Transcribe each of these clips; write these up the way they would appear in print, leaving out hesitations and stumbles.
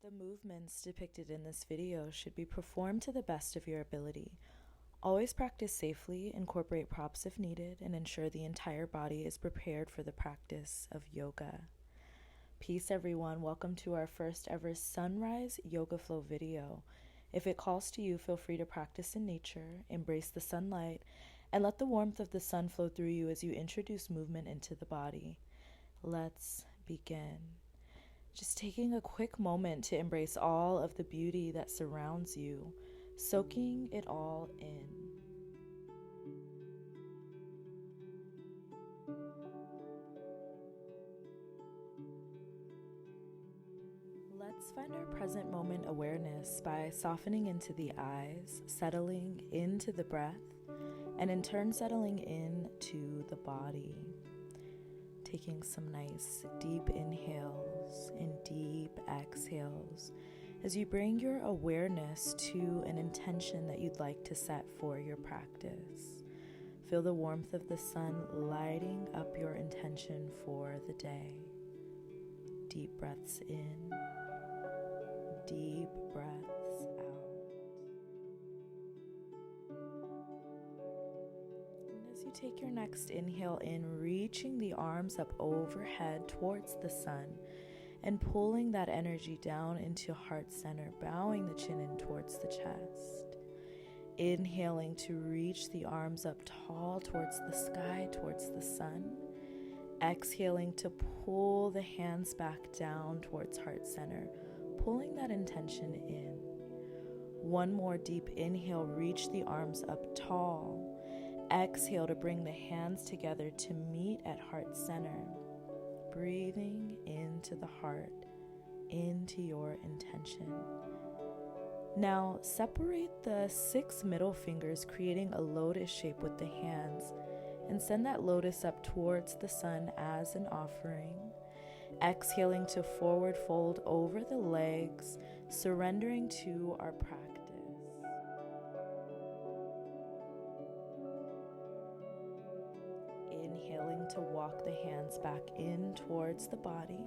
The movements depicted in this video should be performed to the best of your ability. Always practice safely, incorporate props if needed, and ensure the entire body is prepared for the practice of yoga. Peace everyone, welcome to our first ever Sunrise Yoga Flow video. If it calls to you, feel free to practice in nature, embrace the sunlight, and let the warmth of the sun flow through you as you introduce movement into the body. Let's begin. Just taking a quick moment to embrace all of the beauty that surrounds you, soaking it all in. Let's find our present moment awareness by softening into the eyes, settling into the breath, and in turn settling into the body. Taking some nice deep inhales and deep exhales as you bring your awareness to an intention that you'd like to set for your practice. Feel the warmth of the sun lighting up your intention for the day. Deep breaths in, deep breaths out. As you take your next inhale in, reaching the arms up overhead towards the sun and pulling that energy down into heart center, bowing the chin in towards the chest. Inhaling to reach the arms up tall towards the sky, towards the sun. Exhaling to pull the hands back down towards heart center, pulling that intention in. One more deep inhale, reach the arms up tall. Exhale to bring the hands together to meet at heart center. Breathing into the heart, into your intention. Now separate the 6 middle fingers, creating a lotus shape with the hands, and send that lotus up towards the sun as an offering. Exhaling to forward fold over the legs, surrendering to our practice. Inhaling to walk the hands back in towards the body.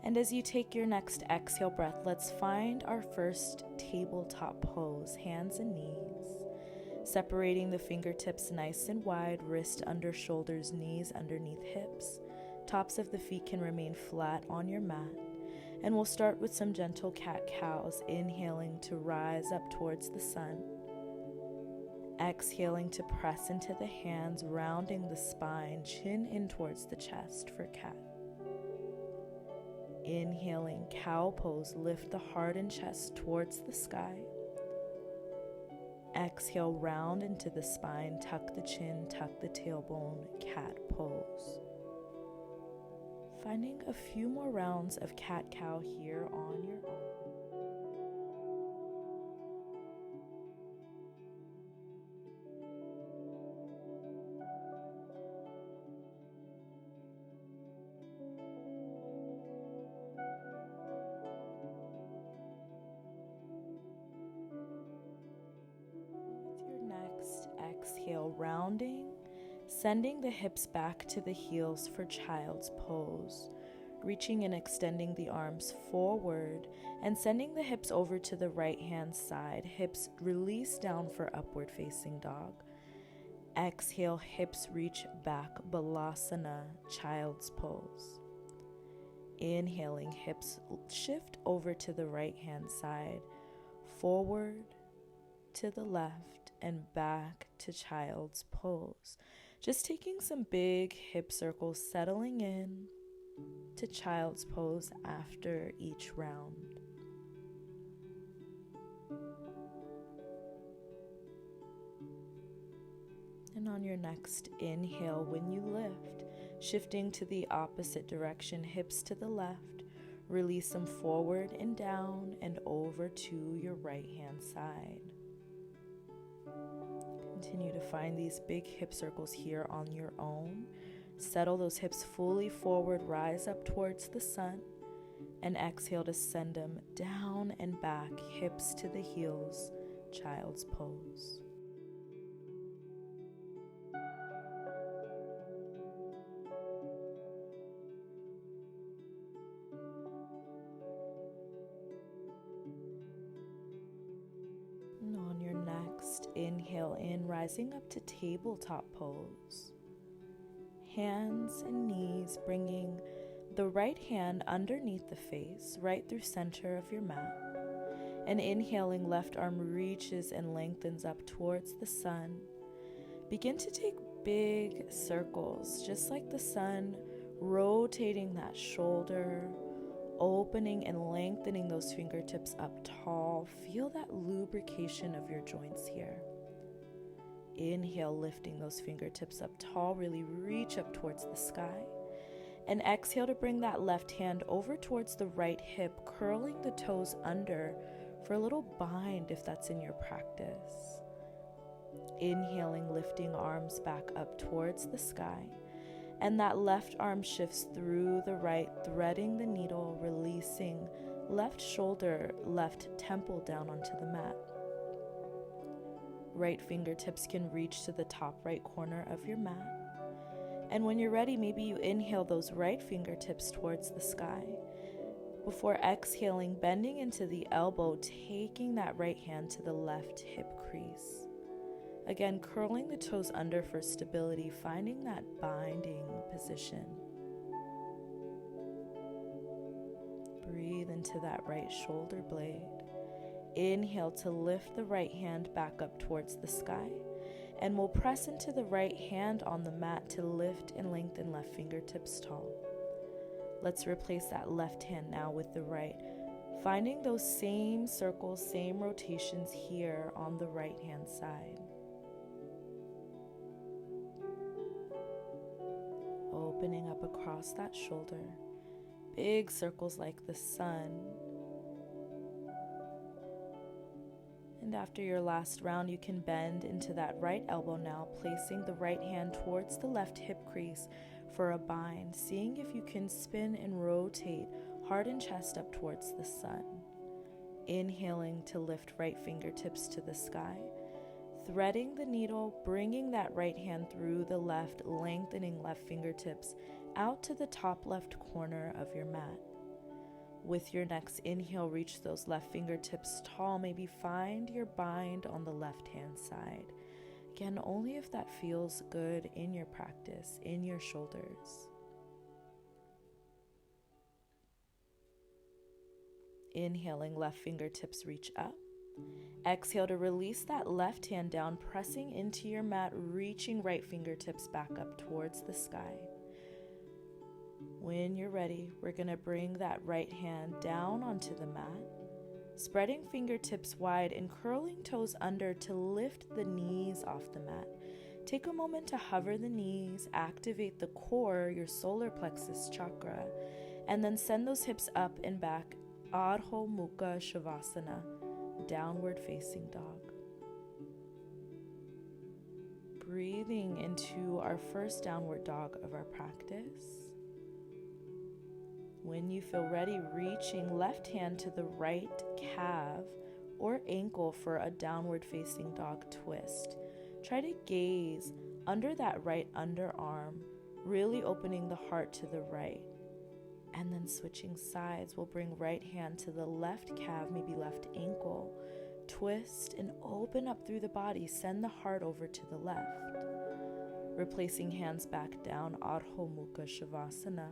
And as you take your next exhale breath, let's find our first tabletop pose, hands and knees. Separating the fingertips nice and wide, wrist under shoulders, knees underneath hips. Tops of the feet can remain flat on your mat. And we'll start with some gentle cat-cows, inhaling to rise up towards the sun. Exhaling to press into the hands, rounding the spine, chin in towards the chest for cat. Inhaling, cow pose, lift the heart and chest towards the sky. Exhale, round into the spine, tuck the chin, tuck the tailbone, cat pose. Finding a few more rounds of cat-cow here on your own. Exhale, rounding, sending the hips back to the heels for child's pose, reaching and extending the arms forward and sending the hips over to the right hand side, hips release down for upward facing dog. Exhale, hips reach back, balasana, child's pose. Inhaling, hips shift over to the right hand side, forward to the left and back to child's pose. Just taking some big hip circles, settling in to child's pose after each round. And on your next inhale, when you lift, shifting to the opposite direction, hips to the left, release them forward and down and over to your right hand side. Continue to find these big hip circles here on your own. Settle those hips fully forward, rise up towards the sun, and exhale to send them down and back, hips to the heels, child's pose. inhale in, rising up to tabletop pose. Hands and knees, bringing the right hand underneath the face, right through center of your mat. And inhaling, left arm reaches and lengthens up towards the sun. Begin to take big circles, just like the sun, rotating that shoulder, opening and lengthening those fingertips up tall. Feel that lubrication of your joints here. Inhale, lifting those fingertips up tall, really reach up towards the sky. And exhale to bring that left hand over towards the right hip, curling the toes under for a little bind if that's in your practice. Inhaling, lifting arms back up towards the sky. And that left arm shifts through the right, threading the needle, releasing left shoulder, left temple down onto the mat. Right fingertips can reach to the top right corner of your mat. And when you're ready, maybe you inhale those right fingertips towards the sky. Before exhaling, bending into the elbow, taking that right hand to the left hip crease. Again, curling the toes under for stability, finding that binding position. Breathe into that right shoulder blade. Inhale to lift the right hand back up towards the sky. And we'll press into the right hand on the mat to lift and lengthen left fingertips tall. Let's replace that left hand now with the right, finding those same circles, same rotations here on the right hand side. Opening up across that shoulder, big circles like the sun. And after your last round, you can bend into that right elbow now, placing the right hand towards the left hip crease for a bind, seeing if you can spin and rotate heart and chest up towards the sun. Inhaling to lift right fingertips to the sky, threading the needle, bringing that right hand through the left, lengthening left fingertips out to the top left corner of your mat. With your next inhale, reach those left fingertips tall. Maybe find your bind on the left hand side. Again, only if that feels good in your practice, in your shoulders. Inhaling, left fingertips reach up. Exhale to release that left hand down, pressing into your mat, reaching right fingertips back up towards the sky. When you're ready, we're going to bring that right hand down onto the mat, spreading fingertips wide and curling toes under to lift the knees off the mat. Take a moment to hover the knees, activate the core, your solar plexus chakra, and then send those hips up and back, Adho Mukha Shavasana, downward facing dog. Breathing into our first downward dog of our practice. When you feel ready, reaching left hand to the right calf or ankle for a downward facing dog twist. Try to gaze under that right underarm, really opening the heart to the right. And then switching sides, we'll bring right hand to the left calf, maybe left ankle. Twist and open up through the body. Send the heart over to the left. Replacing hands back down, Adho Mukha Shavasana.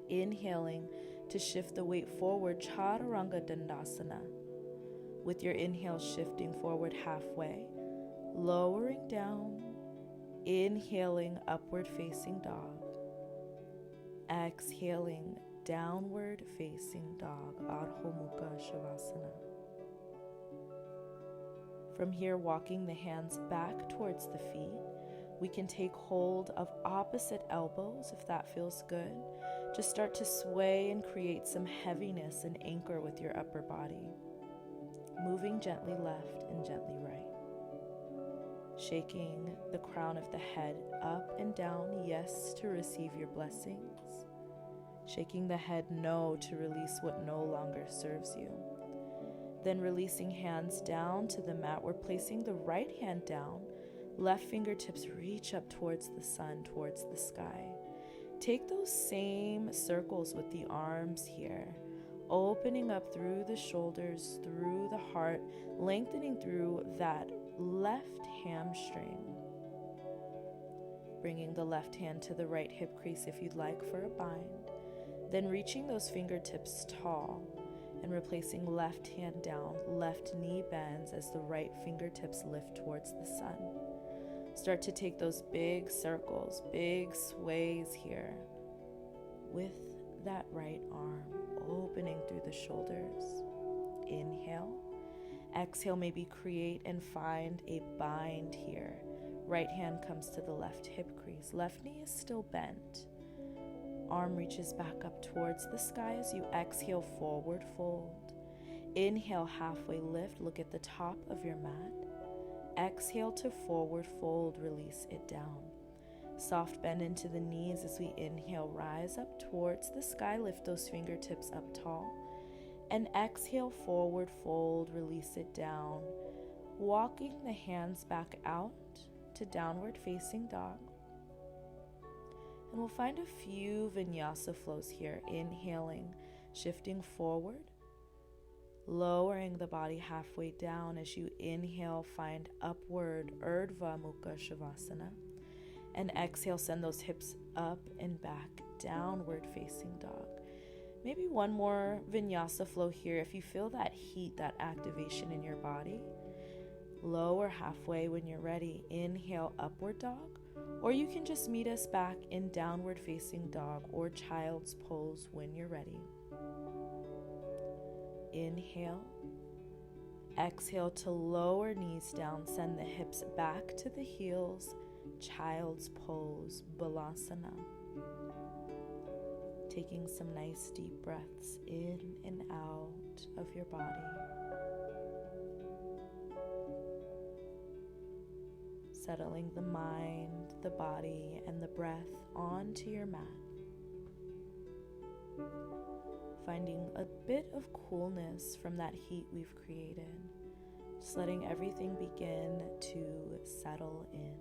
Inhaling to shift the weight forward, Chaturanga Dandasana. With your inhale, shifting forward halfway, lowering down, inhaling, upward facing dog. Exhaling, downward facing dog, Adho Mukha Shavasana. From here, walking the hands back towards the feet, we can take hold of opposite elbows if that feels good. Just start to sway and create some heaviness and anchor with your upper body. Moving gently left and gently right. Shaking the crown of the head up and down, yes, to receive your blessings. Shaking the head no, to release what no longer serves you. Then releasing hands down to the mat, we're placing the right hand down. Left fingertips reach up towards the sun, towards the sky. Take those same circles with the arms here, opening up through the shoulders, through the heart, lengthening through that left hamstring. Bringing the left hand to the right hip crease if you'd like for a bind. Then reaching those fingertips tall and replacing left hand down, left knee bends as the right fingertips lift towards the sun. Start to take those big circles, big sways here with that right arm, opening through the shoulders. Inhale. Exhale, maybe create and find a bind here. Right hand comes to the left hip crease. Left knee is still bent. Arm reaches back up towards the sky as you exhale, forward fold. Inhale, halfway lift. Look at the top of your mat. Exhale to forward fold. Release it down. Soft bend into the knees as we inhale. Rise up towards the sky. Lift those fingertips up tall. And exhale, forward fold. Release it down. Walking the hands back out to downward facing dog. And we'll find a few vinyasa flows here. Inhaling, shifting forward, lowering the body halfway down as you inhale, find upward Urdhva Mukha Shavasana. And exhale, send those hips up and back, downward facing dog. Maybe one more vinyasa flow here. If you feel that heat, that activation in your body, lower halfway when you're ready. Inhale, upward dog, or you can just meet us back in downward facing dog or child's pose when you're ready. Inhale. Exhale to lower knees down. Send the hips back to the heels. Child's pose, Balasana. Taking some nice deep breaths in and out of your body. Settling the mind, the body, and the breath onto your mat. Finding a bit of coolness from that heat we've created. Just letting everything begin to settle in.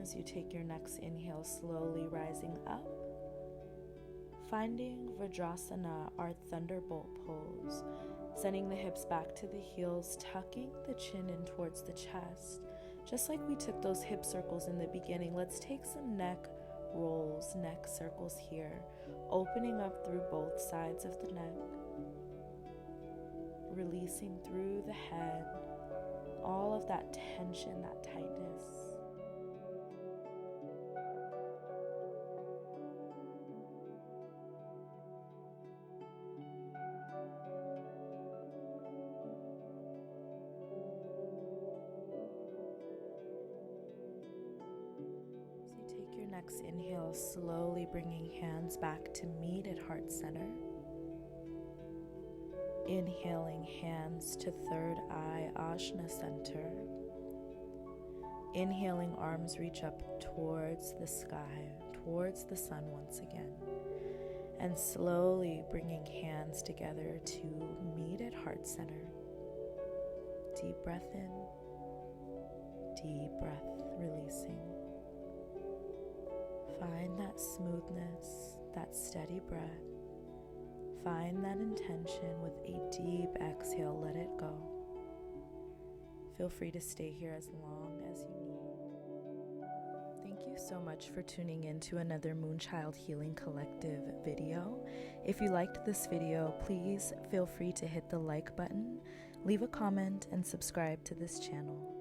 As you take your next inhale, slowly rising up, finding Vajrasana, our thunderbolt pose, sending the hips back to the heels, tucking the chin in towards the chest. Just like we took those hip circles in the beginning, let's take some neck rolls, neck circles here, opening up through both sides of the neck, releasing through the head, all of that tension, that tightness. Next inhale, slowly bringing hands back to meet at heart center. Inhaling, hands to third eye, Ajna center. Inhaling, arms reach up towards the sky, towards the sun once again. And slowly bringing hands together to meet at heart center. Deep breath in, deep breath releasing. Find that smoothness, that steady breath. Find that intention with a deep exhale, let it go. Feel free to stay here as long as you need. Thank you so much for tuning in to another Moonchild Healing Collective video. If you liked this video, please feel free to hit the like button, leave a comment, and subscribe to this channel.